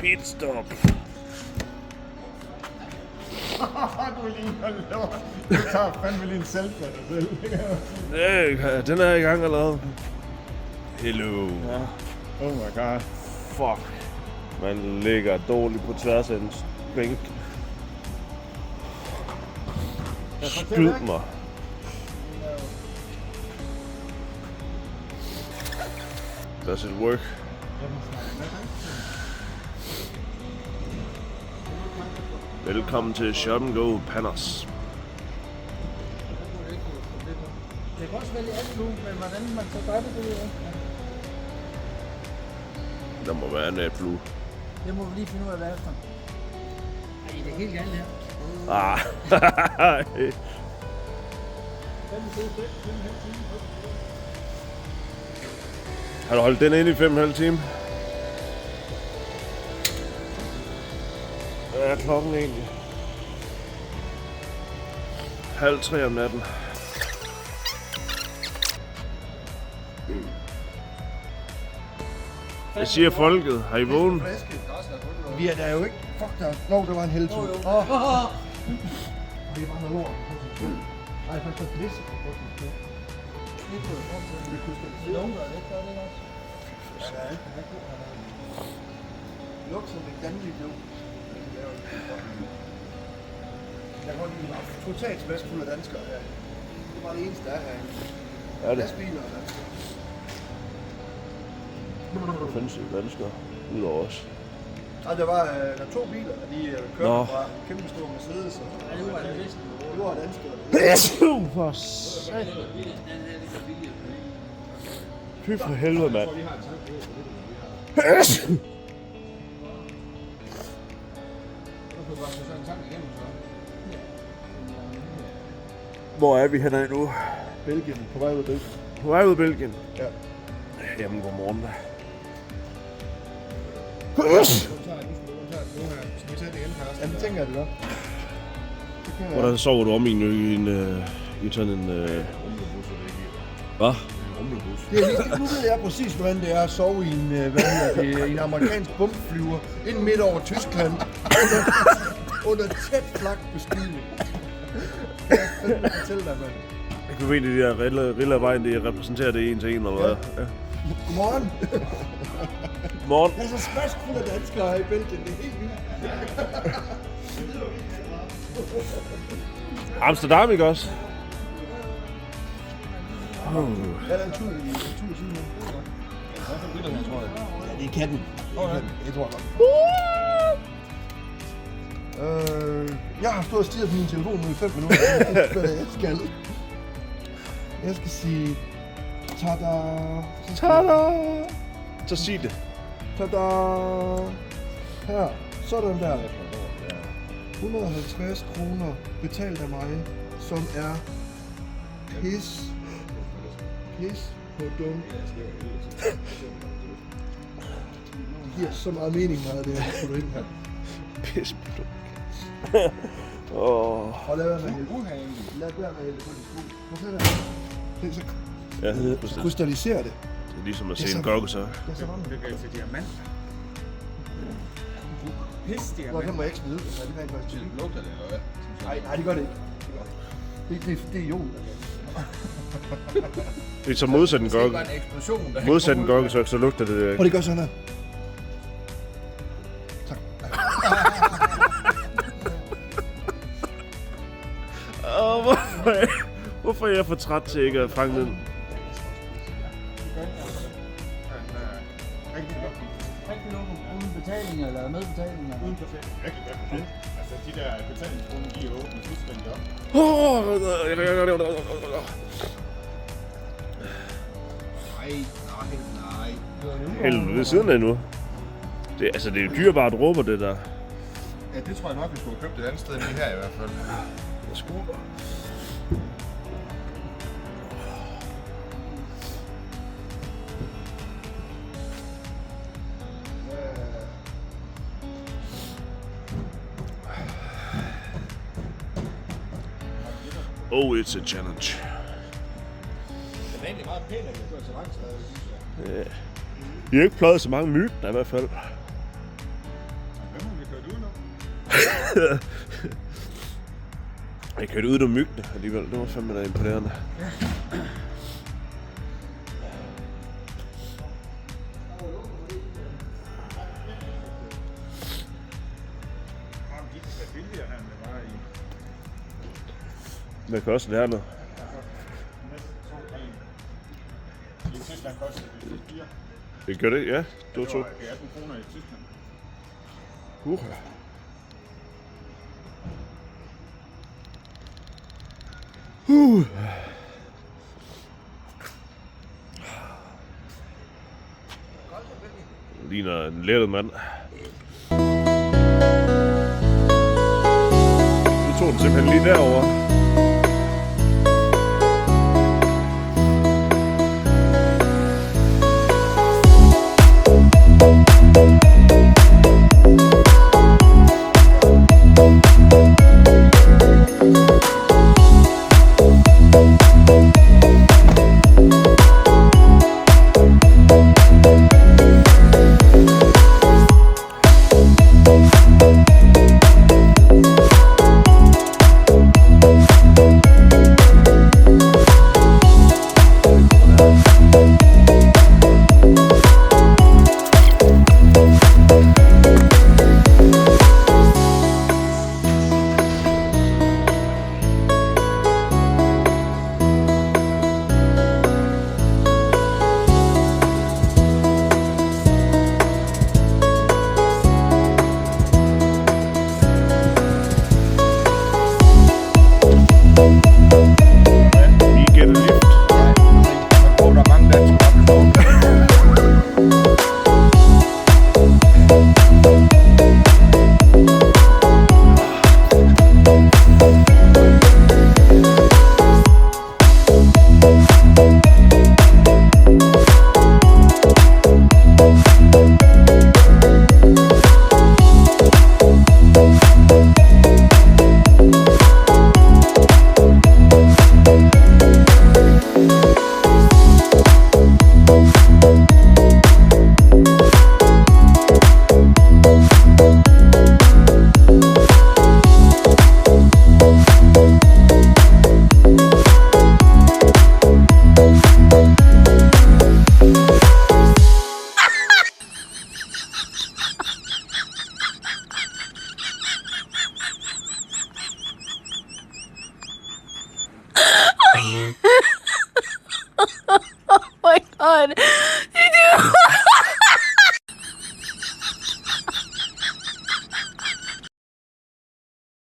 pitstop. Du ligner lort. Du tager fandme lige en selfie af dig selv. Ja, den er i gang allerede. Hello. Ja. Oh my god. Fuck. Man ligger dårligt på tværs af en bænk. Skyd mig. Does it work? Velkommen til Shop & Go Panders. Det kan også vælge alt nu, men hvordan man så gør det, Der må være en AdBlue. det må vi lige finde ud af, hvad efter. Ej, det er helt galt her. Ah. Har du holdt den ind i 5,5 timer? Hvad er klokken egentlig? 2:30 om natten. Hvad siger folket? Har I vågen? Vi er der jo ikke. Fuck der. Nå, det var en heltur. Det var noget lort. Ej, faktisk er det lugt som et danligt liv. Jeg kan godt lide en totalt smask fuld af danskere her. Det var det eneste, der er herinde. Er det? Lastbiler og danskere. Der findes jo danskere udover os. Nej, der var 2 biler, og de kørte fra kæmpe store Mercedes. Og Det var det bedste. det var danskere. For satan. Fy for helvede, mand. Hvor er vi henne nu? Belgien, på vej ud af Belgien. På vej ud af Belgien? Ja. Jamen, godmorgen da. Ja, det tænker jeg, det gør. Hvordan sover du om i sådan en... Hvad? Det er, nu ved jeg præcis, hvordan det er at sove i en amerikansk bombflyver ind midt over Tyskland under tæt flak beskydning. Jeg kan fortælle dig, mand. Jeg kan vide, de der Rillavejen, det repræsenterer det en til en, eller hvad? Ja. Godmorgen. Morgen. Der er så smaskfuld af danskere her i Belgien, det er helt vildt. Amsterdam, ikke også? Ja, der er en tur i siden nu. Ja, det er katten. Jeg tror nok. Jeg har stået og stirret på min telefon nu i 5 minutter. Jeg skal sige... Tada! Tada! Så sig det. Tada! Her. Sådan der. 150 kroner betalt af mig, som er pis på dum. Det giver så meget mening, meget af det her, får du ind her. Pis på dum. Og lad være med at hælde. Lad være med at hælde på din sko. Hvorfor er det? Det er så Ja, det krystalliserer det. er ligesom at se en gokkesok. Det er så varmt. Det gør til diamant. Pis Nå, diamant. den må jeg ikke smide ud. Ja, det er rent faktisk tydeligt. Lugter det, eller hvad? Nej, det gør det ikke. Det er jorden. Det er så modsat en Det var en eksplosion, der Modsat en gokkesok, så lugter det... Og det gør sådan her. Tak. Hvorfor er jeg for træt til ikke at fange den? Rigtig nogen uden betalinger eller med betalinger? Uden betaling. Rigtig godt. Altså, de der betalingsgrunde, de er åbne fuldstændig op. Nej. Helvede, ved siden af nu. Det er jo dyrebart råber det der. Ja, det tror jeg nok, vi skulle have købt et andet sted end lige her i hvert fald. Oh, it's a challenge. Den er egentlig meget pæn, at jeg kører så langt, synes jeg. Vi har ikke pløjet så mange myg, i hvert fald. Jeg kørte ud af myggene alligevel. Det var fandme da imponerende. De er billigere her, end det var i Hvad koster det hernede? næsten 2 I Tyskland koster det 4. Det gør det, ja. Det var to. Det er 18 kroner i Tyskland. Ligner en lettet mand. Du tog den simpelthen lige derovre. Vi get a lift. Jeg tror, der er mange danskere, der består. Oh my god. Did you